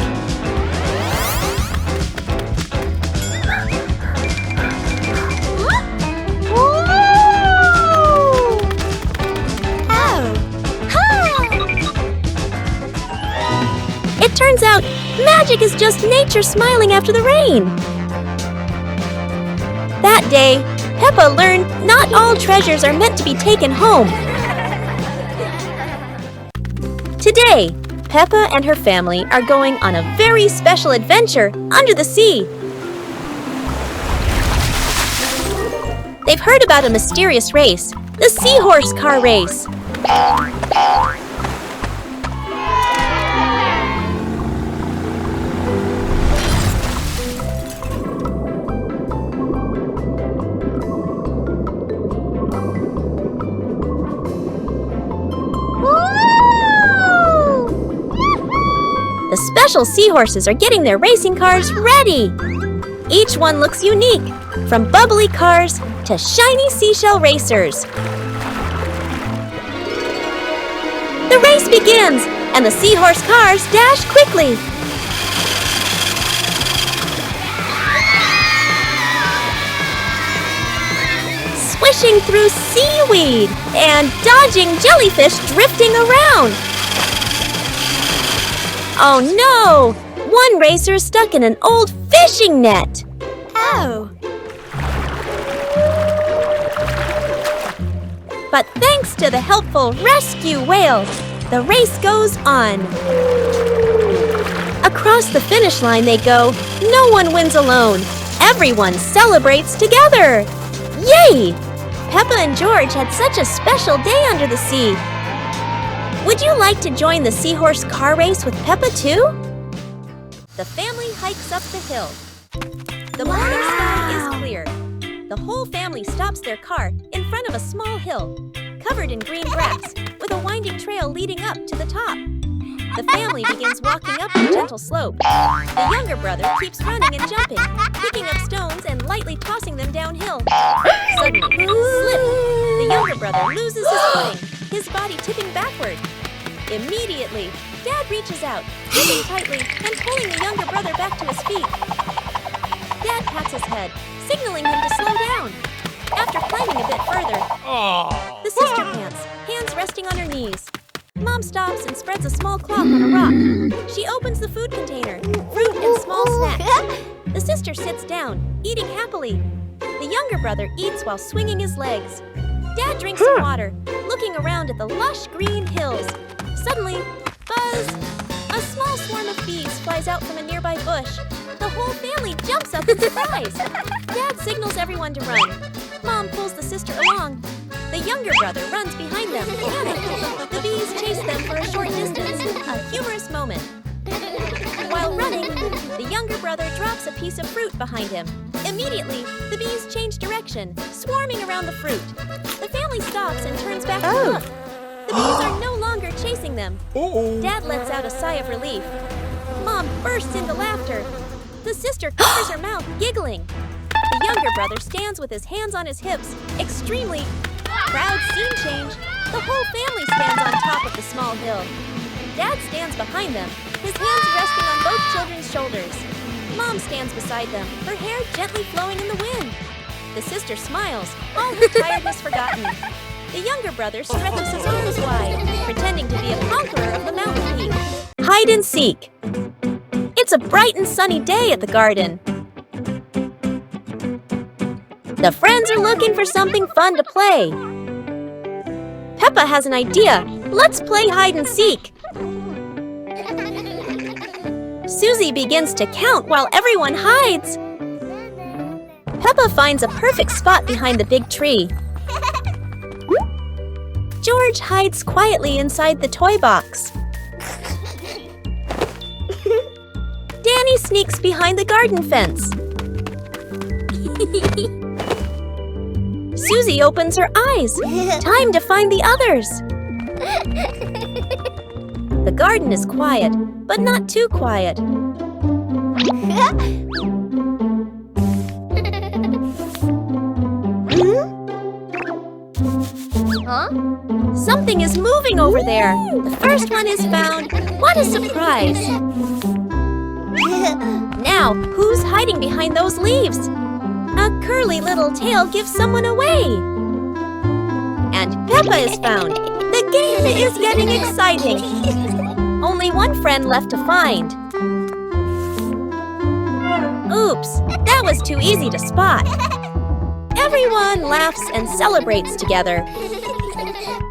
It turns out, magic is just nature smiling after the rain. That day, Peppa learned not all treasures are meant to be taken home. Today, Peppa and her family are going on a very special adventure under the sea. They've heard about a mysterious race, the Seahorse Car Race. The special seahorses are getting their racing cars ready. Each one looks unique, from bubbly cars to shiny seashell racers. The race begins, and the seahorse cars dash quickly. Swishing through seaweed and dodging jellyfish drifting around. Oh no! One racer is stuck in an old fishing net. Oh. But thanks to the helpful rescue whale, the race goes on. Across the finish line they go. No one wins alone. Everyone celebrates together. Yay! Peppa and George had such a special day under the sea. Would you like to join the Seahorse Car Race with Peppa too? The family hikes up the hill. The morning sky is clear. The whole family stops their car in front of a small hill, covered in green grass, with a winding trail leading up to the top. The family begins walking up the gentle slope. The younger brother keeps running and jumping, picking up stones and lightly tossing them downhill. Suddenly, slip! The younger brother loses his footing, his body tipping backward. Immediately, Dad reaches out, gripping tightly and pulling the younger brother back to his feet. Dad pats his head, signaling him to slow down. After climbing a bit further, the sister pants, hands resting on her knees. Mom stops and spreads a small cloth on a rock. She opens the food container, fruit and small snacks. The sister sits down, eating happily. The younger brother eats while swinging his legs. Dad drinks some water, looking around at the lush green hills. Suddenly, buzz! A small swarm of bees flies out from a nearby bush. The whole family jumps up in surprise. Dad signals everyone to run. Mom pulls the sister along. The younger brother runs behind them, panicked. The bees chase them for a short distance, a humorous moment. While running, the younger brother drops a piece of fruit behind him. Immediately, the bees change direction, swarming around the fruit. The family stops and turns back to look. The bees are no longer chasing them. Dad lets out a sigh of relief. Mom bursts into laughter. The sister covers her mouth, giggling. The younger brother stands with his hands on his hips, extremely proud scene change. The whole family stands on top of the small hill. Dad stands behind them, his hands resting on both children's shoulders. Mom stands beside them, her hair gently flowing in the wind. The sister smiles, all her tiredness forgotten. The younger brother stretches his arms wide, pretending to be a conqueror of the mountain peak. Hide and seek. It's a bright and sunny day at the garden. The friends are looking for something fun to play. Peppa has an idea. Let's play hide and seek. Susie begins to count while everyone hides. Peppa finds a perfect spot behind the big tree. George hides quietly inside the toy box. Danny sneaks behind the garden fence. Susie opens her eyes. Time to find the others. The garden is quiet, but not too quiet. Huh? Something is moving over there. The first one is found. What a surprise! Now, who's hiding behind those leaves? A curly little tail gives someone away. And Peppa is found. The game is getting exciting. Only one friend left to find. Oops, that was too easy to spot. Everyone laughs and celebrates together.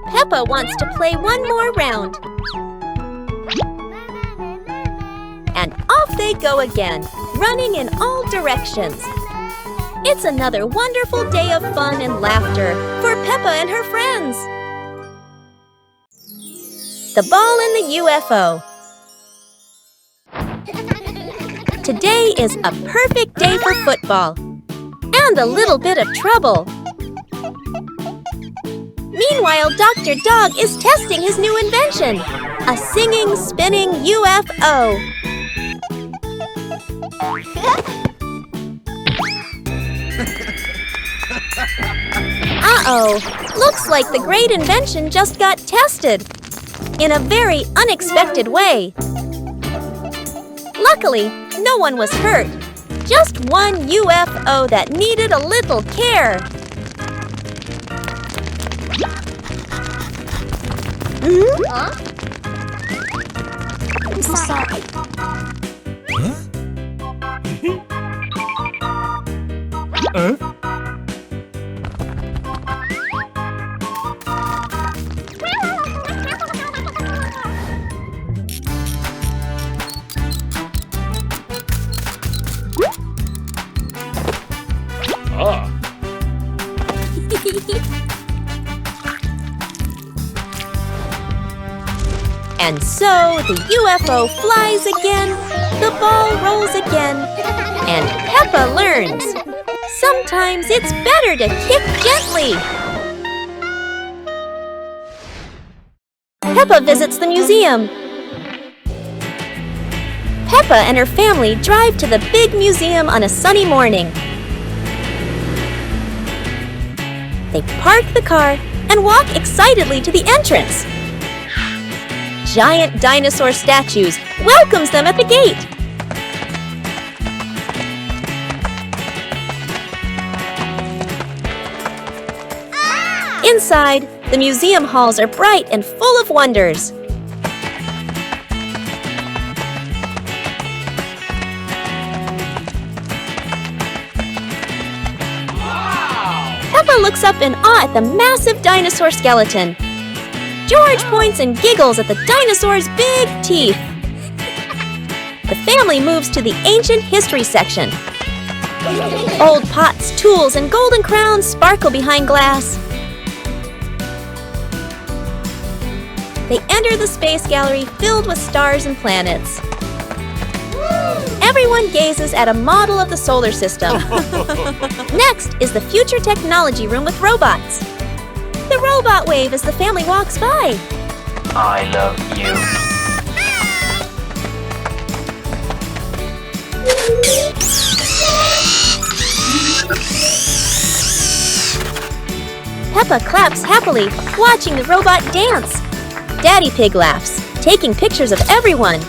Peppa wants to play one more round. And off they go again, running in all directions. It's another wonderful day of fun and laughter for Peppa and her friends. The ball and the UFO. Today is a perfect day for football. And a little bit of trouble. Meanwhile, Dr. Dog is testing his new invention, a singing, spinning UFO. Uh-oh, looks like the great invention just got tested in a very unexpected way. Luckily, no one was hurt. Just one UFO that needed a little care. Huh? And so the UFO flies again, the ball rolls again, and Peppa learns. Sometimes it's better to kick gently. Peppa visits the museum. Peppa and her family drive to the big museum on a sunny morning. They park the car and walk excitedly to the entrance. Giant dinosaur statues welcomes them at the gate. Inside, the museum halls are bright and full of wonders. Peppa looks up in awe at the massive dinosaur skeleton. George points and giggles at the dinosaur's big teeth. The family moves to the ancient history section. Old pots, tools, and golden crowns sparkle behind glass. They enter the space gallery filled with stars and planets. Everyone gazes at a model of the solar system. Next is the future technology room with robots. The robot wave as the family walks by. I love you. Peppa claps happily, watching the robot dance. Daddy Pig laughs, taking pictures of everyone.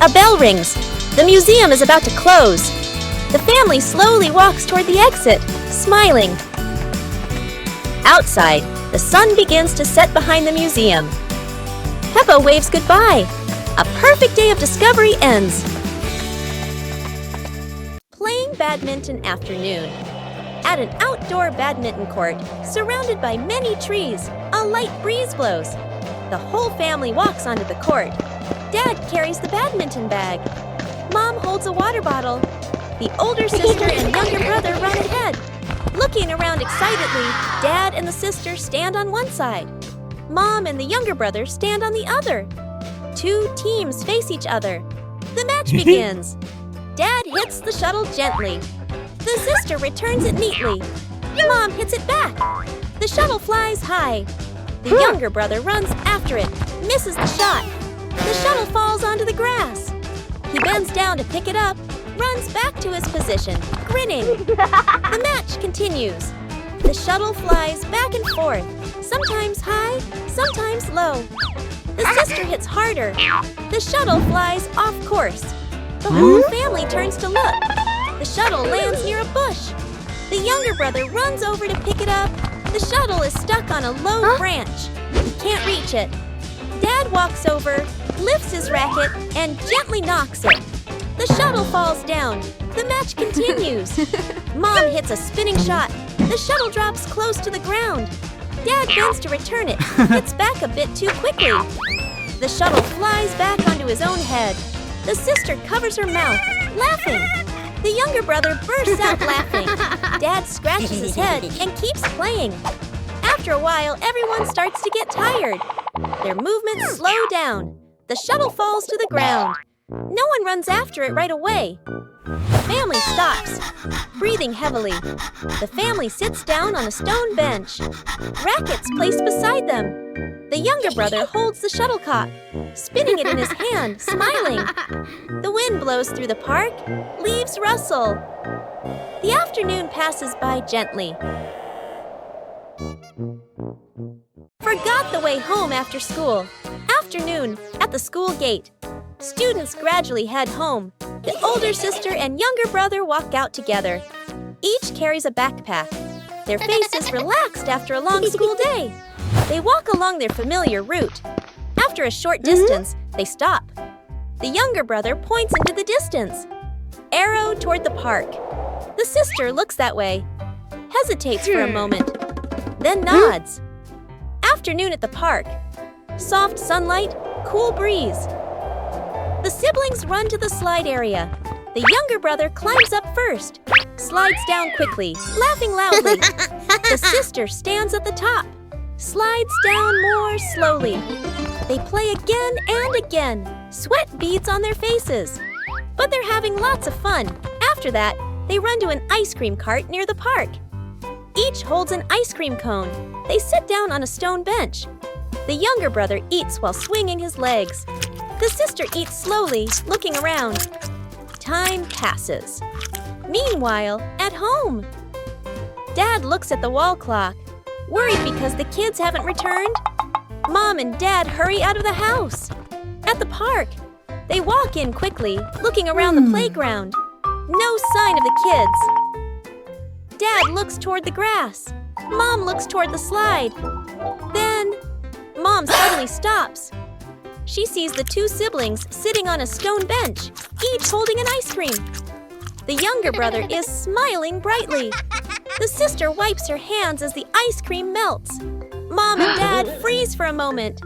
A bell rings. The museum is about to close. The family slowly walks toward the exit, smiling. Outside, the sun begins to set behind the museum. Peppa waves goodbye. A perfect day of discovery ends. Playing badminton afternoon. At an outdoor badminton court, surrounded by many trees, a light breeze blows. The whole family walks onto the court. Dad carries the badminton bag. Mom holds a water bottle. The older sister and younger brother run ahead. Looking around excitedly, Dad and the sister stand on one side. Mom and the younger brother stand on the other. Two teams face each other. The match begins. Dad hits the shuttle gently. The sister returns it neatly. Mom hits it back. The shuttle flies high. The younger brother runs after it, misses the shot. The shuttle falls onto the grass. He bends down to pick it up, runs back to his position, grinning. The match continues. The shuttle flies back and forth, sometimes high, sometimes low. The sister hits harder. The shuttle flies off course. The whole family turns to look. The shuttle lands near a bush. The younger brother runs over to pick it up. The shuttle is stuck on a low branch. He can't reach it. Dad walks over, lifts his racket, and gently knocks it. The shuttle falls down. The match continues. Mom hits a spinning shot. The shuttle drops close to the ground. Dad bends to return it, hits back a bit too quickly. The shuttle flies back onto his own head. The sister covers her mouth, laughing. The younger brother bursts out laughing. Dad scratches his head and keeps playing. After a while, everyone starts to get tired. Their movements slow down. The shuttle falls to the ground. No one runs after it right away. The family stops, breathing heavily. The family sits down on a stone bench. Rackets placed beside them. The younger brother holds the shuttlecock, spinning it in his hand, smiling. The wind blows through the park, leaves rustle. The afternoon passes by gently. Forgot the way home after school. Afternoon, at the school gate. Students gradually head home. The older sister and younger brother walk out together. Each carries a backpack. Their faces relaxed after a long school day. They walk along their familiar route. After a short distance, they stop. The younger brother points into the distance. Arrow toward the park. The sister looks that way, hesitates for a moment, then nods. Afternoon at the park. Soft sunlight, cool breeze. The siblings run to the slide area. The younger brother climbs up first, slides down quickly, laughing loudly. The sister stands at the top, slides down more slowly. They play again and again. Sweat beads on their faces. But they're having lots of fun. After that, they run to an ice cream cart near the park. Each holds an ice cream cone. They sit down on a stone bench. The younger brother eats while swinging his legs. The sister eats slowly, looking around. Time passes. Meanwhile, at home. Dad looks at the wall clock, worried because the kids haven't returned. Mom and Dad hurry out of the house. At the park, they walk in quickly, looking around the playground. No sign of the kids. Dad looks toward the grass. Mom looks toward the slide. Then, Mom suddenly stops. She sees the two siblings sitting on a stone bench, each holding an ice cream. The younger brother is smiling brightly. The sister wipes her hands as the ice cream melts. Mom and Dad freeze for a moment.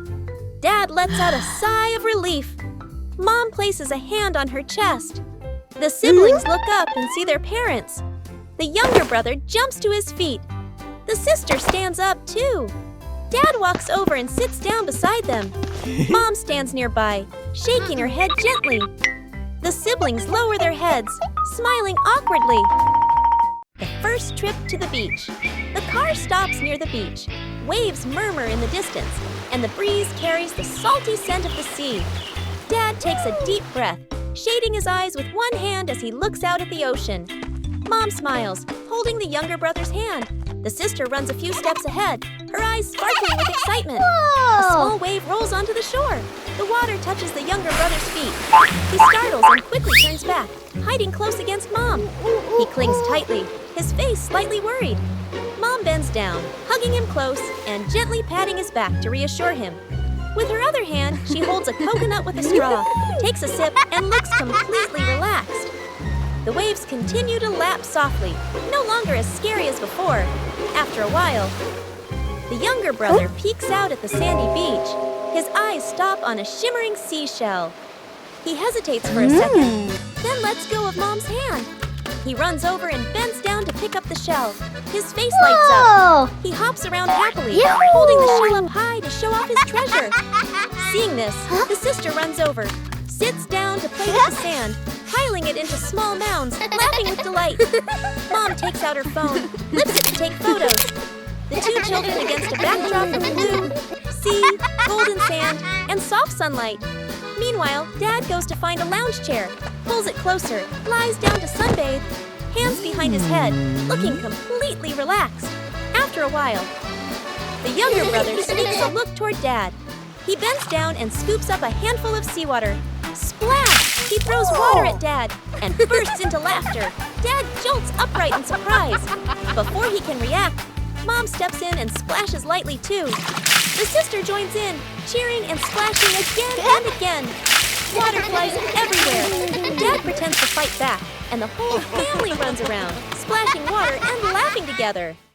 Dad lets out a sigh of relief. Mom places a hand on her chest. The siblings look up and see their parents. The younger brother jumps to his feet. The sister stands up too. Dad walks over and sits down beside them. Mom stands nearby, shaking her head gently. The siblings lower their heads, smiling awkwardly. The first trip to the beach. The car stops near the beach. Waves murmur in the distance, and the breeze carries the salty scent of the sea. Dad takes a deep breath, shading his eyes with one hand as he looks out at the ocean. Mom smiles, holding the younger brother's hand. The sister runs a few steps ahead, her eyes sparkling with excitement. A small wave rolls onto the shore. The water touches the younger brother's feet. He startles and quickly turns back, hiding close against Mom. He clings tightly, his face slightly worried. Mom bends down, hugging him close and gently patting his back to reassure him. With her other hand, she holds a coconut with a straw, takes a sip, and looks completely relaxed. The waves continue to lap softly, no longer as scary as before. After a while, the younger brother peeks out at the sandy beach. His eyes stop on a shimmering seashell. He hesitates for a second, then lets go of Mom's hand. He runs over and bends down to pick up the shell. His face lights up. He hops around happily, holding the shell up high to show off his treasure. Seeing this, the sister runs over, sits down to play with the sand, piling it into small mounds, laughing with delight. Mom takes out her phone, lifts it to take photos. The two children against a backdrop of blue, sea, golden sand, and soft sunlight. Meanwhile, Dad goes to find a lounge chair, pulls it closer, lies down to sunbathe, hands behind his head, looking completely relaxed. After a while, the younger brother sneaks a look toward Dad. He bends down and scoops up a handful of seawater. Splash! He throws water at Dad and bursts into laughter. Dad jolts upright in surprise. Before he can react, Mom steps in and splashes lightly too. The sister joins in, cheering and splashing again and again. Water flies everywhere. Dad pretends to fight back, and the whole family runs around, splashing water and laughing together.